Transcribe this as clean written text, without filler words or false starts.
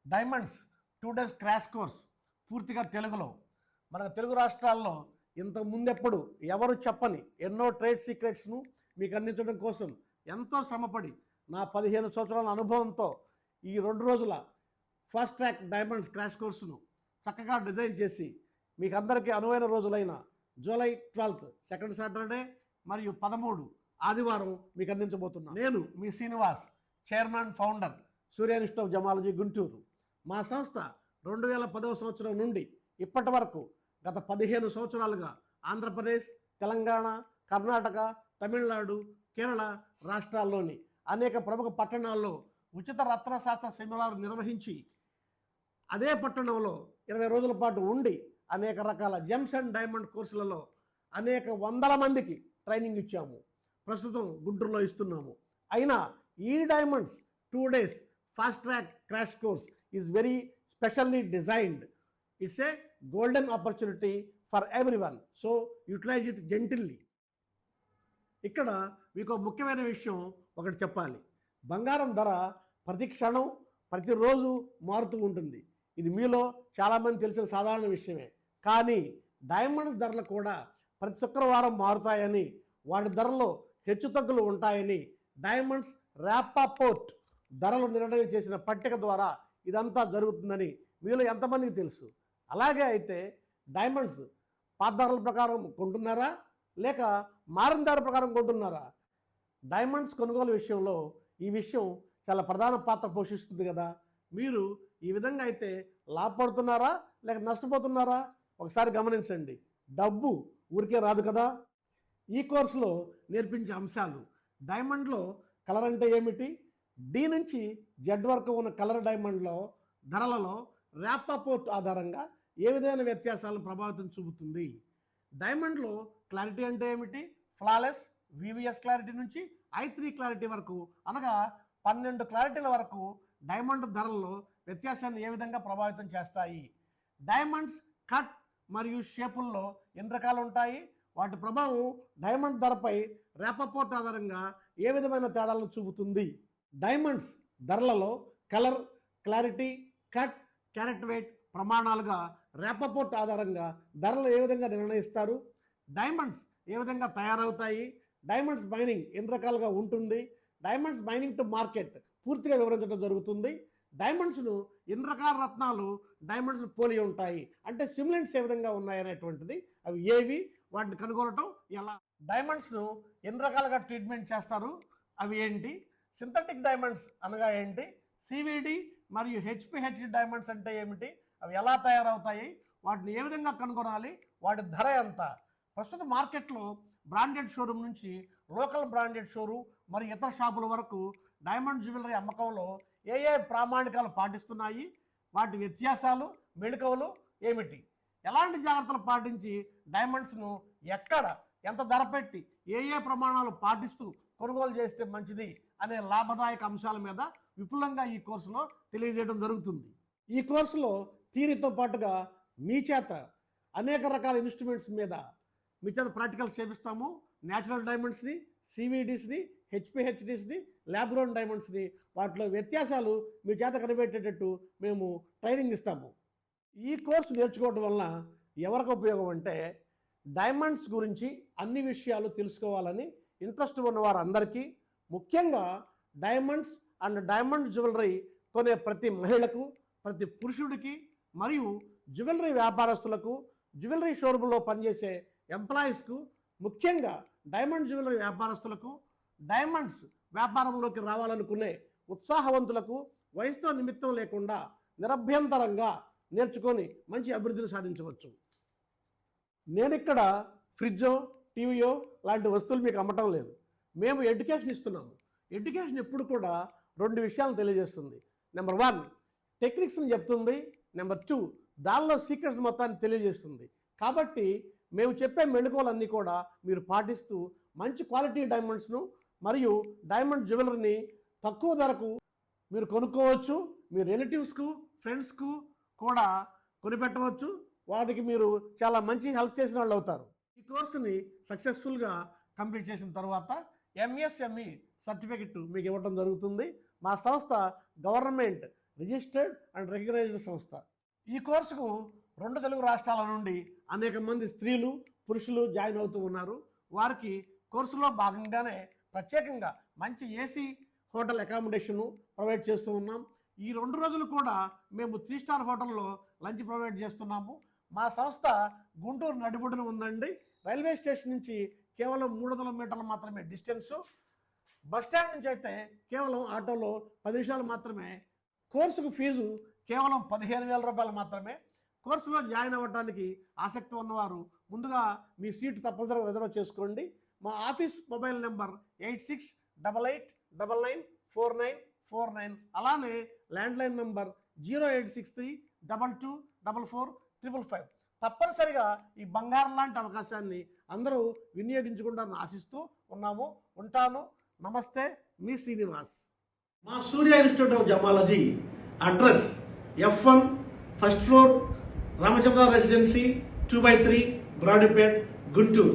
Diamonds 2 days crash course పూర్తిగా తెలుగులో. మన తెలుగు రాష్ట్రాల్లో ఇంతకు ముందెప్పుడు ఎవరు చెప్పని ఎన్నో ట్రేడ్ సీక్రెట్స్ను మీకు అందించడం కోసం ఎంతో శ్రమపడి నా 15 సంవత్సరాల అనుభవంతో ఈ 2 రోజుల ఫాస్ట్ ట్రాక్ డైమండ్స్ క్రాష్ కోర్సును చక్కగా డిజైన్ చేసి మీకు అందరికీ అనువైన రోజులైన జూలై 12th సెకండ్ సాటర్డే మరియు 13 ఆదివారం మీకు అందించబోతున్నాను. నేను మీ Srinivas, chairman founder Surya institute of gemology Guntur. మా సంస్థ 2010వ సంవత్సరం నుండి ఇప్పటి వరకు గత 15 సంవత్సరాలుగా ఆంధ్రప్రదేశ్, తెలంగాణ, కర్ణాటక, తమిళనాడు, కేరళ రాష్ట్రాల్లోని అనేక ప్రముఖ పట్టణాల్లో ఉచిత రత్నశాస్త్ర సెమినార్ నిర్వహించి అదే పట్టణంలో 20 రోజుల పాటు ఉండి అనేక రకాల జెమ్స్ అండ్ డైమండ్ కోర్సులలో అనేక వందల మందికి ట్రైనింగ్ ఇచ్చాము. ప్రస్తుతం గుంటూరులో ఇస్తున్నాము. అయినా ఈ diamonds 2 days fast track crash course is very specially designed. It's a golden opportunity for everyone, so utilize it gently. ఇక్కడ మీకు ముఖ్యమైన విషయం ఒకటి చెప్పాలి. బంగారం ధర ప్రతి క్షణం ప్రతిరోజు మారుతూ ఉంటుంది. ఇది మీలో చాలామంది తెలిసిన సాధారణ విషయమే. కానీ డైమండ్స్ ధరలు కూడా ప్రతి శుక్రవారం మారుతాయని, వాటి ధరలో హెచ్చుతగ్గులు ఉంటాయని డైమండ్స్ ర్యాపాపోర్ట్ ధరలు నిర్ణయం చేసిన పట్టిక ద్వారా ఇదంతా జరుగుతుందని మీలో ఎంతమందికి తెలుసు? అలాగే అయితే డైమండ్స్ పాత ధరల ప్రకారం కొంటున్నారా లేక మారిన ధర ప్రకారం కొంటున్నారా? డైమండ్స్ కొనుగోలు విషయంలో ఈ విషయం చాలా ప్రధాన పాత్ర పోషిస్తుంది కదా. మీరు ఈ విధంగా అయితే లాభపడుతున్నారా లేక నష్టపోతున్నారా? ఒకసారి గమనించండి. డబ్బు ఊరికే రాదు కదా. ఈ కోర్సులో నేర్పించే అంశాలు: డైమండ్లో కలర్ అంటే ఏమిటి, డి నుంచి జెడ్ వరకు ఉన్న కలర్ డైమండ్లో ధరలలో ర్యాపాపోర్ట్ ఆధారంగా ఏ విధమైన వ్యత్యాసాలను ప్రభావితం చూపుతుంది, డైమండ్లో క్లారిటీ అంటే ఏమిటి, ఫ్లాలెస్, వివిఎస్ క్లారిటీ నుంచి I3 క్లారిటీ వరకు, అనగా 12 క్లారిటీల వరకు డైమండ్ ధరల్లో వ్యత్యాసాన్ని ఏ విధంగా ప్రభావితం చేస్తాయి, డైమండ్స్ కట్ మరియు షేపుల్లో ఎన్ని రకాలు ఉంటాయి, వాటి ప్రభావం డైమండ్ ధరపై ర్యాపాపోర్ట్ ఆధారంగా ఏ విధమైన తేడాలను చూపుతుంది, డైమండ్స్ ధరలలో colour, clarity, cut, carat weight ప్రమాణాలుగా ర్యాపాపోర్ట్ ఆధారంగా ధరలు ఏ విధంగా నిర్ణయిస్తారు, డైమండ్స్ ఏ విధంగా తయారవుతాయి, డైమండ్స్ మైనింగ్ ఎన్ని రకాలుగా ఉంటుంది, డైమండ్స్ మైనింగ్ టు మార్కెట్ పూర్తిగా వివరించడం జరుగుతుంది, డైమండ్స్ను ఎన్ని రకాల రత్నాలు డైమండ్స్ పోలి ఉంటాయి, అంటే సిమ్యులెంట్స్ ఏ విధంగా ఉన్నాయనేటువంటిది, అవి ఏవి, వాటిని కనుగొనటం ఎలా, డైమండ్స్ను ఎన్ని రకాలుగా ట్రీట్మెంట్ చేస్తారు, అవి ఏంటి, సింథటిక్ డైమండ్స్ అనగా ఏంటి, సివిడి మరియు హెచ్పిహెచ్డి డైమండ్స్ అంటే ఏమిటి, అవి ఎలా తయారవుతాయి, వాటిని ఏ విధంగా కనుగొనాలి, వాటి ధర ఎంత. ప్రస్తుత మార్కెట్లో బ్రాండెడ్ షోరూమ్ నుంచి లోకల్ బ్రాండెడ్ షోరూమ్ మరియు ఇతర షాపుల వరకు డైమండ్ జ్యువెలరీ అమ్మకంలో ఏ ఏ ప్రామాణికాలు పాటిస్తున్నాయి, వాటి వ్యత్యాసాలు, మెళకువలు ఏమిటి, ఎలాంటి జాగ్రత్తలు పాటించి డైమండ్స్ను ఎక్కడ ఎంత ధర పెట్టి ఏ ఏ ప్రమాణాలు పాటిస్తూ కొనుగోలు చేస్తే మంచిది అనే లాభదాయక అంశాల మీద విపులంగా ఈ కోర్సులో తెలియజేయడం జరుగుతుంది. ఈ కోర్సులో థియరీతో పాటుగా మీ చేత అనేక రకాల ఇన్స్ట్రుమెంట్స్ మీద మీ చేత ప్రాక్టికల్స్ చేపిస్తాము. న్యాచురల్ డైమండ్స్ని, సివిడీస్ని, హెచ్పిహెచ్డిస్ని, ల్యాబ్ గ్రౌండ్ డైమండ్స్ని, వాటిలో వ్యత్యాసాలు మీ చేత కనిపెట్టేటట్టు మేము ట్రైనింగ్ ఇస్తాము. ఈ కోర్సు నేర్చుకోవడం వలన ఎవరికి ఉపయోగం అంటే, డైమండ్స్ గురించి అన్ని విషయాలు తెలుసుకోవాలని ఇంట్రెస్ట్ ఉన్న వారందరికీ, ముఖ్యంగా డైమండ్స్ అండ్ డైమండ్ జ్యువెలరీ కొనే ప్రతి మహిళకు, ప్రతి పురుషుడికి మరియు జ్యువెలరీ వ్యాపారస్తులకు, జ్యువెలరీ షోరూంలో పనిచేసే ఎంప్లాయీస్కు, ముఖ్యంగా డైమండ్ జ్యువెలరీ వ్యాపారస్తులకు, డైమండ్స్ వ్యాపారంలోకి రావాలనుకునే ఉత్సాహవంతులకు వయసుతో నిమిత్తం లేకుండా నిరభ్యంతరంగా నేర్చుకొని మంచి అభివృద్ధిని సాధించవచ్చు. నేను ఇక్కడ ఫ్రిడ్జో, టీవీయో లాంటి వస్తువులు మీకు అమ్మటం లేదు. మేము ఎడ్యుకేషన్ ఇస్తున్నాము. ఎడ్యుకేషన్ ఎప్పుడు కూడా 2 విషయాలు తెలియజేస్తుంది. నెంబర్ 1 టెక్నిక్స్ని చెప్తుంది, నెంబర్ 2 దానిలో సీక్రెట్స్ మొత్తాన్ని తెలియజేస్తుంది. కాబట్టి మేము చెప్పే మెళకువలన్నీ కూడా మీరు పాటిస్తూ మంచి క్వాలిటీ డైమండ్స్ను మరియు డైమండ్ జ్యువెలరీని తక్కువ ధరకు మీరు కొనుక్కోవచ్చు. మీ రిలేటివ్స్కు, ఫ్రెండ్స్కు కూడా కొనిపెట్టవచ్చు. వాటికి మీరు చాలా మంచి హెల్ప్ చేసిన వాళ్ళు అవుతారు. ఈ కోర్సుని సక్సెస్ఫుల్గా కంప్లీట్ చేసిన తర్వాత ఎంఎస్ఎంఈ సర్టిఫికెట్ మీకు ఇవ్వడం జరుగుతుంది. మా సంస్థ గవర్నమెంట్ రిజిస్టర్డ్ అండ్ రికగ్నైజ్డ్ సంస్థ. ఈ కోర్సుకు 2 తెలుగు రాష్ట్రాల నుండి అనేక మంది స్త్రీలు పురుషులు జాయిన్ అవుతూ ఉన్నారు. వారికి కోర్సులో భాగంగానే ప్రత్యేకంగా మంచి ఏసీ హోటల్ అకామిడేషను ప్రొవైడ్ చేస్తూ ఉన్నాం. ఈ 2 రోజులు కూడా మేము 3 స్టార్ హోటల్లో లంచ్ ప్రొవైడ్ చేస్తున్నాము. మా సంస్థ గుంటూరు నడిబొడ్డున ఉందండి. రైల్వే స్టేషన్ నుంచి కేవలం 300 మీటర్లు మాత్రమే డిస్టెన్సు. బస్ స్టాండ్ నుంచి అయితే కేవలం ఆటోలో 10 నిమిషాలు మాత్రమే. కోర్సుకు ఫీజు కేవలం 15,000 రూపాయలు మాత్రమే. కోర్సులో జాయిన్ అవ్వడానికి ఆసక్తి ఉన్నవారు ముందుగా మీ సీటు తప్పనిసరిగా రిజర్వ్ చేసుకోండి. మా ఆఫీస్ మొబైల్ నెంబర్ 8688994949, అలానే ల్యాండ్లైన్ నెంబర్ 0863224455. తప్పనిసరిగా ఈ బంగారం లాంటి అవకాశాన్ని అందరూ వినియోగించుకుంటారని ఆశిస్తూ ఉన్నాము. ఉంటాను. నమస్తే, మీ శ్రీనివాస్. మా Surya institute of gemology address F1 first floor, Ramachandra residency 2/3, Brodipet, Guntur.